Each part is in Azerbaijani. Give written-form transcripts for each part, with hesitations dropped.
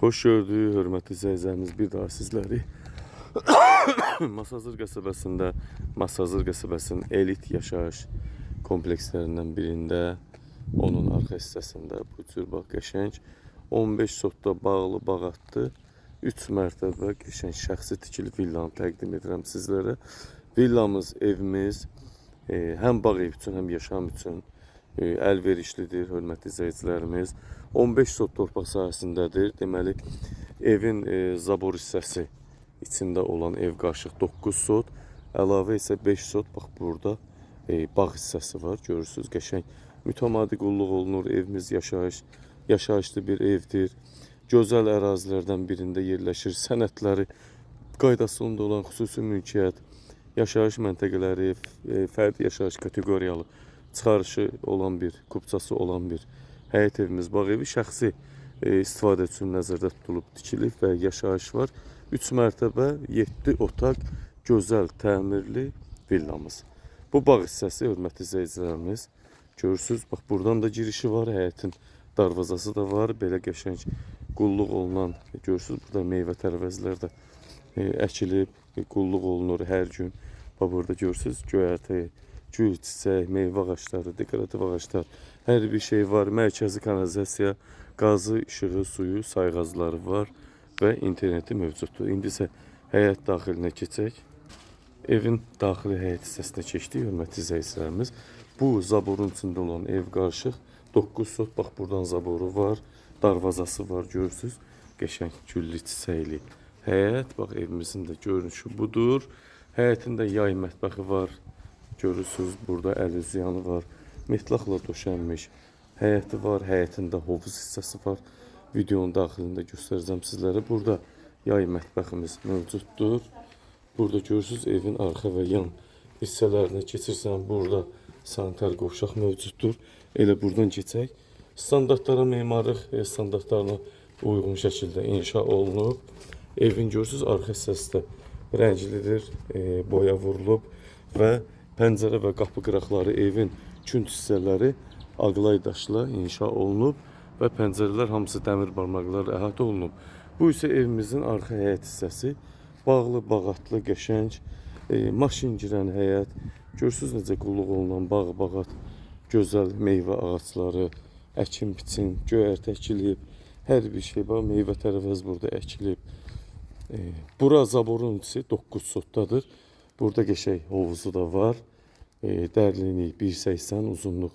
Hoş gördük, hörmətli izləyicilərimiz, bir daha sizləri Masazır qəsəbəsinin elit yaşayış komplekslərindən birində, onun arxa hissəsində bu cür bax qəşəng 15 sotda bağlı bağatlı 3 mərtəbə qəşəng şəxsi tikili villanı təqdim edirəm sizlərə. Villamız, evimiz həm bağ ev üçün, həm yaşam üçün əlverişlidir, hörmətli izləyicilərimiz. 15 sot torpaq sahəsindədir. Deməli, evin zabor hissəsi içində olan ev qarışıq 9 sot, əlavə isə 5 sot. Bax, burada bağ hissəsi var, görürsünüz, qəşəng mütəmadi qulluq olunur. Evimiz yaşayışlı bir evdir. Gözəl ərazilərdən birində yerləşir. Sənədləri qaydasında olan xüsusi mülkiyyət, yaşayış məntəqələri, fərdi yaşayış kateqoriyalı çıxarışı olan bir, kupçası olan bir həyət evimiz, bağ evi şəxsi istifadə üçün nəzərdə tutulub tikilib və yaşayış var. 3 mərtəbə, 7 otaq, gözəl, təmirli villamız. Bu bağ hissəsi, hörmətli izləyicilərimiz, görürsünüz, bax, buradan da girişi var, həyətin darvazası da var, belə qəşəng qulluq olunan, görürsünüz, burada meyvə tərəvəzlər də əkilib, qulluq olunur hər gün. Bax, burada görürsünüz, göyərtə, gül, çiçək, meyvə ağaçları, dekorativ ağaçlar, hər bir şey var. Mərkəzi kanalizasiya, qazı, işığı, suyu, sayğacları var və interneti mövcuddur. İndi isə həyət daxilinə keçək. Evin daxili həyət hissəsinə keçdik, hörmətli izləyicilərimiz. Bu, zaborun içində olan ev qarışıq 9 sot. Bax, buradan zaboru var, darvazası var, görürsünüz. Qəşəng, güllü, çiçəkli həyət. Bax, evimizin də görünüşü budur. Həyətində yay mətbəxi var. Görürsünüz, burada əlüzyanı var, metlaqla döşənmiş həyəti var, həyətində hovuz hissəsi var. Videonun daxilində göstərəcəm sizlərə. Burada yay mətbəximiz mövcuddur. Burada görürsünüz, evin arxa və yan hissələrinə keçirsən, burada sanitar qovşaq mövcuddur. Elə buradan keçək. Standartlara, memarlıq standartlarına uyğun şəkildə inşa olunub. Evin görürsünüz, arxa hissəsi də rənglidir, boya vurulub və pəncərə və qapı qıraqları, evin künt hissələri ağlay daşla inşa olunub və pəncərələr hamısı dəmir barmaqlarla əhatə olunub. Bu isə evimizin arxa həyət hissəsi. Bağlı, bağatlı, qəşəng, maşın girən həyət. Görürsünüz necə qulluq olunan bağ, bağat, gözəl meyvə ağaçları, əkin, biçin, göyərtə əkilib, hər bir şey var. Meyvə tərəvəz burada əkilib. Bura zaborun içi 9 sotdadır. Burada qəşəng hovuzu da var. Dərinliyi 1.80, uzunluq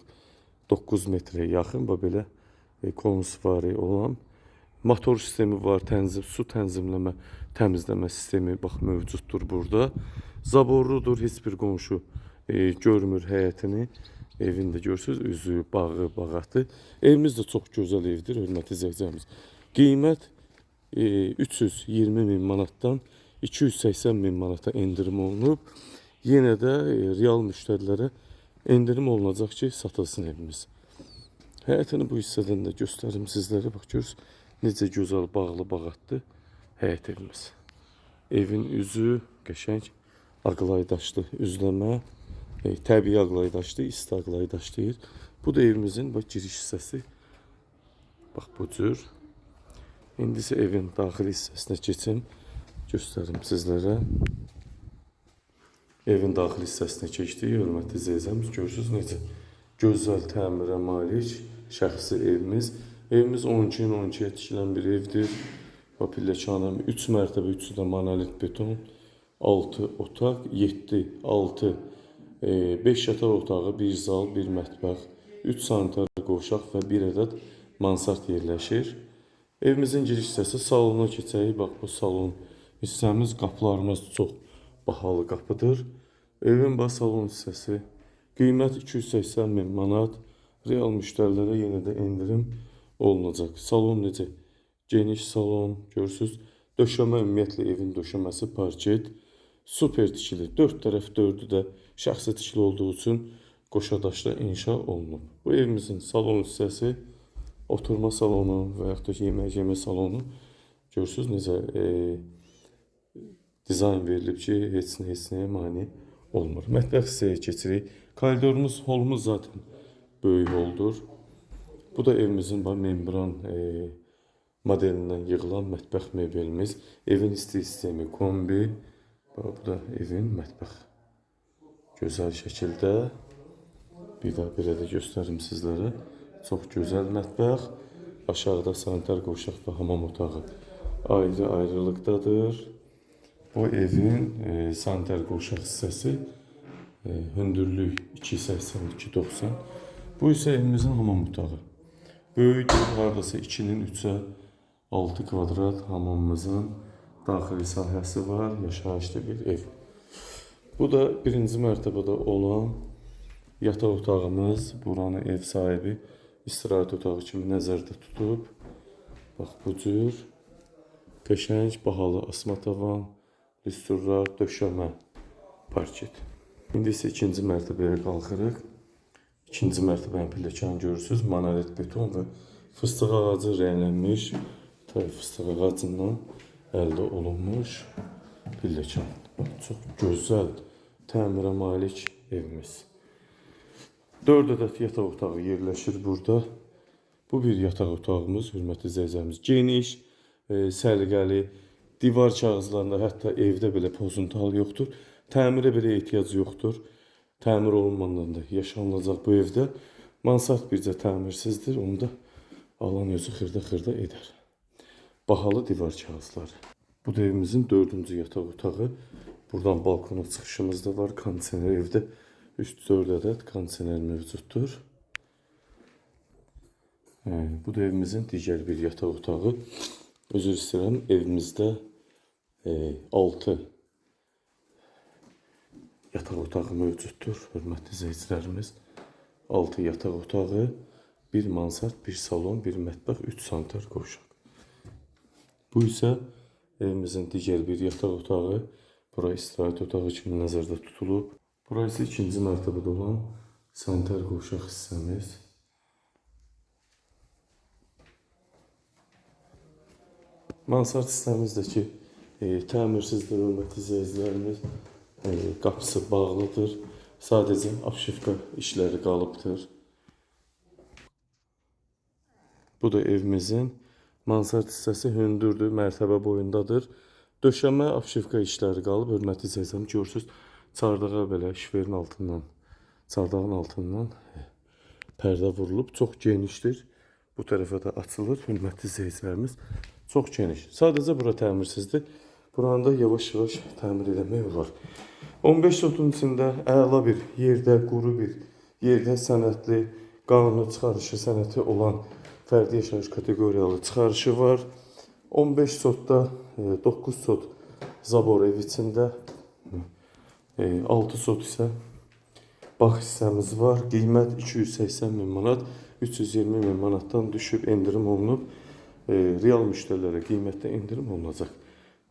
9 metrə yaxın. Belə konusvari olan motor sistemi var. Su tənzimləmə, təmizləmə sistemi bax mövcuddur burada. Zaborludur, heç bir qonşu görmür həyətini. Evində görürsünüz, üzü, bağı, bağatı. Evimiz də çox gözəl evdir, hörmətli izləyicilərimiz. Qiymət 320 min manatdan 280 bin manata endirim olunub. Yenə də real müştərilərə endirim olunacaq ki, satılsın evimiz. Həyətini bu hissədən də göstərim sizlərə. Bax, görürsünüz, necə gözəl bağlı, bağatlı həyət evimiz. Evin üzü qəşəng ağlaydaşlı üzləmə, təbii ağlaydaşlı, isti ağlaydaşlayır. Bu da evimizin bax, giriş hissəsi. Bax, bu cür. İndi isə evin daxili hissəsinə keçim. Göstərim sizlərə. Evin daxili hissəsinə keçdik, hörmətli izləyicilərimiz. Görürsünüz necə gözəl təmirə malik şəxsi evimiz. Evimiz 12-12-yə tikilən bir evdir. Pilləkanım 3 mərtəbə, 3-ü də monolit beton. 6 otaq, 7, 6, 5 yataq otağı, 1 zal, 1 mətbəx, 3 sanitar qovşaq və 1 ədəd mansard yerləşir. Evimizin giriş hissəsi, salona keçək. Bax, bu salon hissəmiz, qapılarımız çox bahalı qapıdır. Evin bax salon hissəsi. Qiymət 280 min manat. Real müştərilərə yenə də endirim olunacaq. Salon necə? Geniş salon, görürsünüz. Döşəmə, ümumiyyətlə evin döşəməsi parket. Super tikili. 4 tərəf 4'ü də şəxsi tikili olduğu üçün qoşadaşla inşa olunub. Bu evimizin salon hissəsi, oturma salonu və yaxud da yemək salonu. Görürsünüz necə dizayn verilib ki, heç nəyə mane olmur. Mətbəx hissəyə keçirik. Koridorumuz, holumuz zaten böyük holdur. Bu da evimizin membran modelindən yığılan mətbəx mebelimiz. Evin isti sistemi kombi. Bax, bu da evin mətbəx. Gözəl şəkildə. Bir daha belə də göstərim sizlərə. Çox gözəl mətbəx. Aşağıda sanitar qovşaq və hamam otağı ayrı-ayrılıqdadır. Bu evin sanitar qovşaq hissəsi hündürlük 2.80-2.90. Bu isə evimizin hamam otağı. Böyükdür, haradasa 2-nin 3-ə 6 kvadrat hamamımızın daxili sahəsi var, yaşayışlı bir ev. Bu da birinci mərtəbədə olan yataq otağımız. Buranı ev sahibi istirahət otağı kimi nəzərdə tutub. Bax, bu cür qəşəng, bahalı asma tavan, lüstrlar, döşəmə, parket. İndi isə ikinci mərtəbəyə qalxırıq. İkinci mərtəbənin pilləkəni görürsünüz. Monolit beton və fıstıq ağacı rənglənmiş. Tabii fıstıq ağacından əldə olunmuş pilləkən. Bax, çox gözəl, təmirə malik evimiz. 4 ədəd yataq otağı yerləşir burada. Bu bir yataq otağımız, hörmətli izləyicilərimiz. Geniş, səliqəli, divar kağızlarında, hətta evdə belə pozuntal yoxdur. Təmirə belə ehtiyac yoxdur. Təmir olunmadan da yaşanılacaq bu evdə. Mansard bircə təmirsizdir, onu da alan özü xırda-xırda edər. Bahalı divar kağızları. Bu da evimizin 4-cü yataq otağı. Buradan balkona çıxışımız da var. Kondisioner evdə üst 4 ədəd kondisioner mövcuddur. Bu da evimizin digər bir yataq otağı. Özür istəyirəm, evimizdə 6 yataq otağı mövcuddur. Hörmətli izləyicilərimiz, 6 yataq otağı, 1 mansard, 1 salon, 1 mətbəx, 3 sanitar qovşaq. Bu isə evimizin digər bir yataq otağı. Bura istirahət otağı kimi nəzərdə tutulub. Burası ikinci mərtəbədə olan sanitar qovşaq hissəmiz. Mansard hissəmizdəki təmirsizdir, hörmətli izləyicilərimiz. Qapısı bağlıdır. Sadəcə abşifka işləri qalıbdır. Bu da evimizin mansard hissəsi hündürdür, mərtəbə boyundadır. Döşəmə, abşifka işləri qalıb, hörmətli izləyicilərimiz. Görürsünüz, çardağa belə şverin altından, çardağın altından pərdə vurulub. Çox genişdir. Bu tərəfə də açılır, hörmətli izləyicilərimiz. Çox geniş. Sadəcə bura təmirsizdir. Buranı da yavaş-yavaş təmir eləmək olar. 15 sotun içində əla bir yerdə, quru bir yerdə sənətli, qanuni çıxarışı sənəti olan fərdi yaşayış kateqoriyalı çıxarışı var. 15 sotda 9 sot zabor ev içində, 6 sot isə bax hissəmiz var. Qiymət 280 min manat, 320 min manatdan düşüb endirim olunub. Real müştərilərə qiymətdə endirim olunacaq.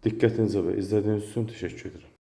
Diqqətinizə və izlədiyiniz üçün təşəkkür edirəm.